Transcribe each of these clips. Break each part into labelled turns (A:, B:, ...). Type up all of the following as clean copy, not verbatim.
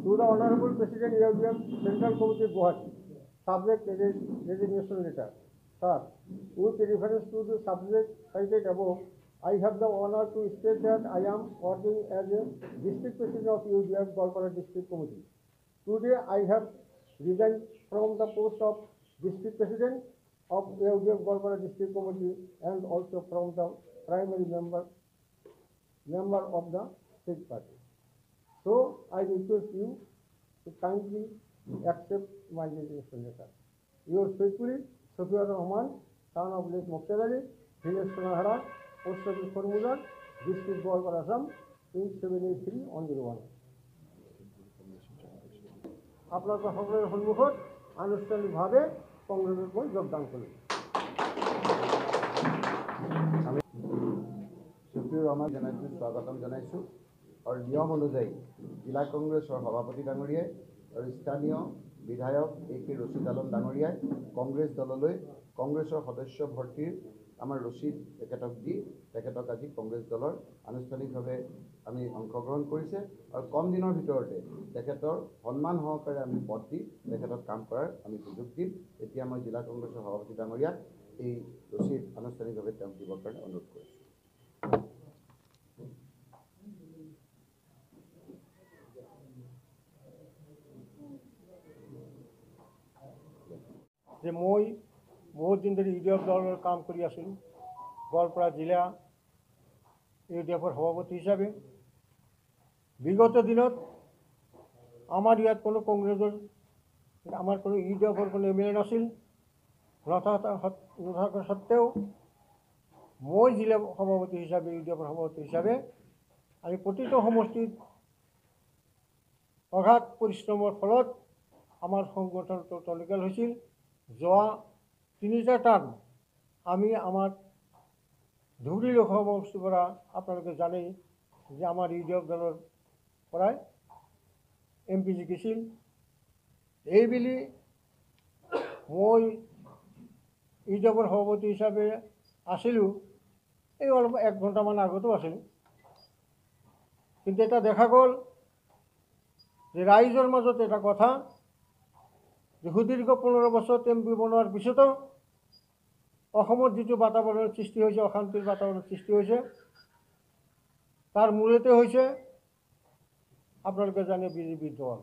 A: To the Honorable President AUDF Central Committee Guwahati, subject resignation letter. Sir, with reference to the subject cited above, I have the honor to state that I am working as a district president of AUDF Golpara District Committee. Today I have resigned from the post of district president of AUDF Golpara District Committee and also from the primary member of the state party. So I request you to kindly accept my resignation letter. Yours faithfully, Safiur Rahman, son of late Muqtada Ali, village Sonahara, post office Formula, district Golpara, Assam, in 783-101. আপনাদের সকলের সম্মুখত আনুষ্ঠানিকভাবে কংগ্রেসের বই যোগদান করুন।
B: আমি সফিউর রহমান জানাইছোঁ, স্বাগতম জানাইছোঁ আৰু নিয়ম অনুযায়ী জিলা কংগ্ৰেছৰ সভাপতি ডাঙৰীয়াই আৰু স্থানীয় বিধায়ক AK ৰছিদ আলম ডাঙৰীয়াই কংগ্ৰেছ দললৈ কংগ্ৰেছৰ সদস্য ভৰ্তিৰ আমাৰ ৰচিদ তেখেতক দি তেখেতক আজি কংগ্ৰেছ দলৰ আনুষ্ঠানিকভাৱে আমি অংশগ্ৰহণ কৰিছে আৰু কম দিনৰ ভিতৰতে তেখেতৰ সন্মান সহকাৰে আমি পদ দি তেখেতক কাম কৰাৰ আমি সুযোগ দিম। এতিয়া মই জিলা কংগ্ৰেছৰ সভাপতি ডাঙৰীয়াক এই ৰচিদ আনুষ্ঠানিকভাৱে তেওঁক দিবৰ কাৰণে অনুৰোধ কৰিছোঁ।
A: যে মই বহুত দিন ধৰি ইউডিএফ দলৰ কাম কৰি আছোঁ, গোৱালপাৰা জিলা ইউডিএফৰ সভাপতি হিচাপে। বিগত দিনত আমাৰ ইয়াত কোনো কংগ্ৰেছৰ আমাৰ কোনো ইউডিএফৰ কোনো MLA নাছিল, নথকা সত্ত্বেও মই জিলা সভাপতি হিচাপে ইউডিএফৰ সভাপতি হিচাপে আমি প্ৰতিটো সমষ্টিত অগাধ পৰিশ্ৰমৰ ফলত আমাৰ সংগঠনটো টনকিয়াল হৈছিল। যোৱা 3টা টাৰ্ম আমি আমাৰ ধুবুৰী লোকসভা সমষ্টিৰ পৰা আপোনালোকে জানেই যে আমাৰ ইউডিএফ দলৰ পৰাই MP জিকিছিল। এইবুলি মই ইউডিএফৰ সভাপতি হিচাপে আছিলোঁ, এই অলপ 1 ঘণ্টামান আগতো আছিলোঁ। কিন্তু এটা দেখা গ'ল যে ৰাইজৰ মাজত এটা কথা যে সুদীৰ্ঘ 15 বছৰ MP বনোৱাৰ পিছতো অসমত যিটো বাতাবৰণৰ সৃষ্টি হৈছে, অশান্তিৰ বাতাবৰণৰ সৃষ্টি হৈছে, তাৰ মূলতে হৈছে আপোনালোকে জানে BJP দল,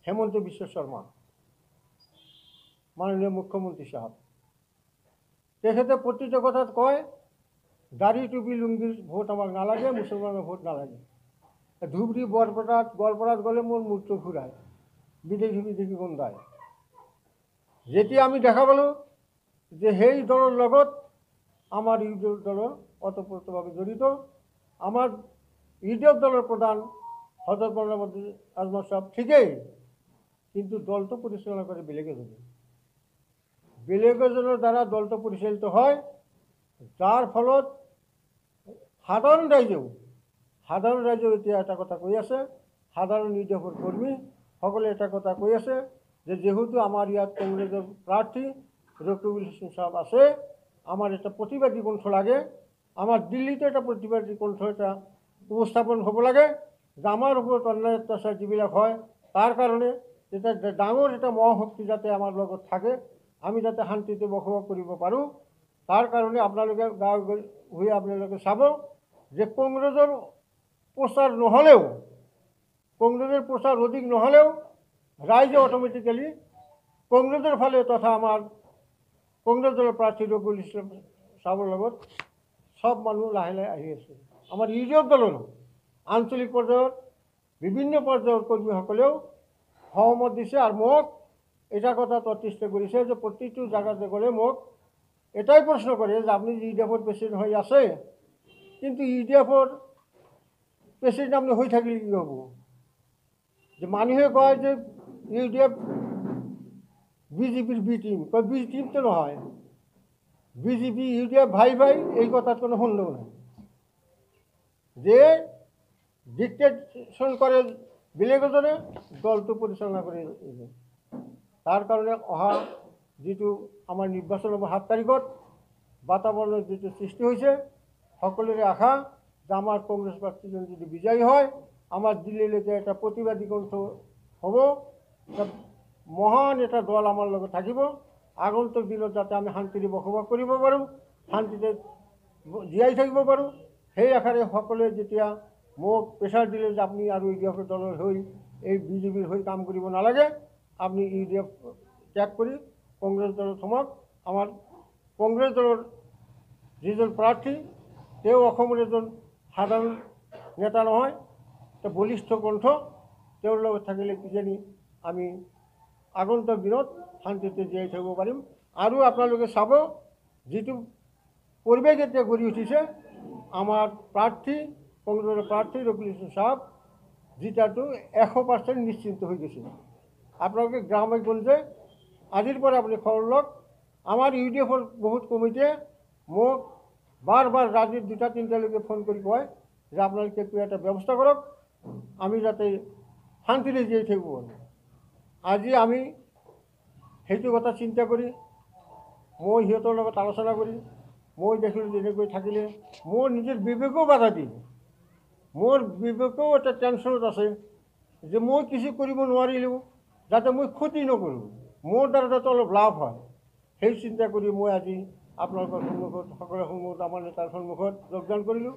A: হেমন্ত বিশ্ব শৰ্মা মাননীয় মুখ্যমন্ত্ৰী সাহেব। তেখেতে প্ৰতিটো কথাত কয় দাড়ি টুপি লুংগিৰ ভোট আমাক নালাগে, মুছলমানৰ ভোট নালাগে। ধুবুৰী বৰপেটাত গোৱালপাৰাত গ'লে মোৰ মূৰটো ঘূৰাই, বিদেশী গোন্ধায়। যেতিয়া আমি দেখা পালোঁ যে সেই দলৰ লগত আমাৰ ইউডিএফ দলৰ ওতপ্ৰোতভাৱে জড়িত, আমাৰ ইউডিএফ দলৰ প্ৰধান হজরত মোহাম্মদ আজমল সাহেব ঠিকই, কিন্তু দলটো পরিচালনা করে বেলেগ এজনের দ্বারা দলটো পরিচালিত হয়, যার ফলত সাধারণ রাইজেও এতিয়া এটা কথা কৈ আছে, সাধারণ ইউডিএফৰ কর্মী সকলে এটা কথা কৈ আছে যে যেহেতু আমার ইয়াত কংগ্রেসের প্রার্থী রকিবুল হোসেন সাহেব আছে, আমার একটা প্রতিবাদী কণ্ঠ লাগে, আমার দিল্লিতে একটা প্রতিবাদী কণ্ঠ এটা উপস্থাপন হ'ব লাগে যে আমার উপর অন্যায় অত্যাচার যিবিলাক হয় তার কারণে এটা ডাঙর এটা মহাশক্তি যাতে আমার লগত থাকে, আমি যাতে শান্তিতে বসবাস কৰিব পাৰোঁ। তাৰ কাৰণে আপোনালোকে গাঁও হৈ আপোনালোকে চাব যে কংগ্ৰেছৰ প্ৰচাৰ নহ'লেও, কংগ্ৰেছৰ প্ৰচাৰ অধিক নহ'লেও ৰাইজে অটোমেটিক্যালি কংগ্ৰেছৰ ফালে তথা আমাৰ কংগ্ৰেছ দলৰ প্ৰাৰ্থী ৰকিবুল ইছলাম সাহেবৰ লগত সব মানুহ লাহে লাহে আহি আছে। আমাৰ ইউডিএফ দলৰো আঞ্চলিক পৰ্যায়ত বিভিন্ন পৰ্যায়ৰ কৰ্মীসকলেও সহমত দিছে আৰু মোক এটা কথা প্ৰতিষ্ঠ কৰিছে যে প্ৰতিটো জায়গাতে গ'লে মোক এটাই প্ৰশ্ন কৰে যে আপনি ইউডিএফৰ প্ৰেচিডেণ্ট হৈ আছে, কিন্তু ইউডিএফৰ প্ৰেচিডেণ্ট আপনি হৈ থাকিলে কি হ'ব? যে মানুহে কয় যে ইউডিএফ বিজেপির বি টিম, কয় বি টিম তো নহয়, বিজেপি ইউডিএফ ভাই এই কথার কোনো সন্দেহ নাই। যে ডিক্টেশন করে বেলেগ এজনে, দলটো পরিচালনা করে। তার কারণে অহা যিটো আমার নির্বাচন 7 তারিখত বাতাবরণের যিটো সৃষ্টি হয়েছে, সকলের আশা যে আমার কংগ্রেস প্রার্থীজন যদি বিজয়ী হয় আমার দিল্লীলৈকে এটা প্ৰতিবাদী কণ্ঠ হ'ব। এটা মহান এটা দল আমাৰ লগত থাকিব। আগন্তুক দিনত যাতে আমি শান্তিৰে বসবাস কৰিব পাৰোঁ, শান্তিতে জীয়াই থাকিব পাৰোঁ, সেই আশাৰে সকলোৱে যেতিয়া মোক প্ৰেছাৰ দিলে যে আপুনি আৰু ইউডিএফৰ দলৰ হৈ এই বিজেপিৰ হৈ কাম কৰিব নালাগে, আপুনি ইউডিএফ ত্যাগ কৰি কংগ্ৰেছ দলত সোমাওক। আমাৰ কংগ্ৰেছ দলৰ যিজন প্ৰাৰ্থী তেওঁ অসমৰ এজন সাধাৰণ নেতা নহয়, এটা বলিষ্ঠ কণ্ঠ। তেওঁৰ লগত থাকিলে কিজানি আমি আগন্তুক দিনত শান্তিতে জীয়াই থাকিব পাৰিম। আৰু আপোনালোকে চাব, যিটো পৰিৱেশ এতিয়া গঢ়ি উঠিছে, আমাৰ প্ৰাৰ্থী কংগ্ৰেছৰ প্ৰাৰ্থী ৰফিকুল ইছলাম সাহেব জিতাটো 100% নিশ্চিন্ত হৈ গৈছে। আপোনালোকে গ্ৰামে গঞ্জে আজিৰ পৰা আপুনি খবৰ লওক। আমাৰ ইউডিএফৰ বহুত কমিটিয়ে মোক বাৰ বাৰ ৰাতি 2-3টালৈকে ফোন কৰি কয় যে আপোনালোকে কিবা এটা ব্যৱস্থা কৰক, আমি যাতে শান্তিৰে জীয়াই থাকিব পাৰোঁ। আজি আমি সেইটো কথা চিন্তা কৰি মই সিহঁতৰ লগত আলোচনা কৰি মই দেখিলোঁ যে এনেকৈ থাকিলে মোৰ নিজৰ বিবেকেও বাধা দিয়ে। মোৰ বিবেকেও এটা টেনশ্যনত আছে যে মই কিছু কৰিব নোৱাৰিলোঁ, যাতে মই ক্ষতি নকৰোঁ, মোৰ দ্বাৰা যাতে অলপ লাভ হয়। সেই চিন্তা কৰি মই আজি আপোনালোকৰ সন্মুখত, সকলোৰে সন্মুখত, আমাৰ নেতাৰ সন্মুখত যোগদান কৰিলোঁ।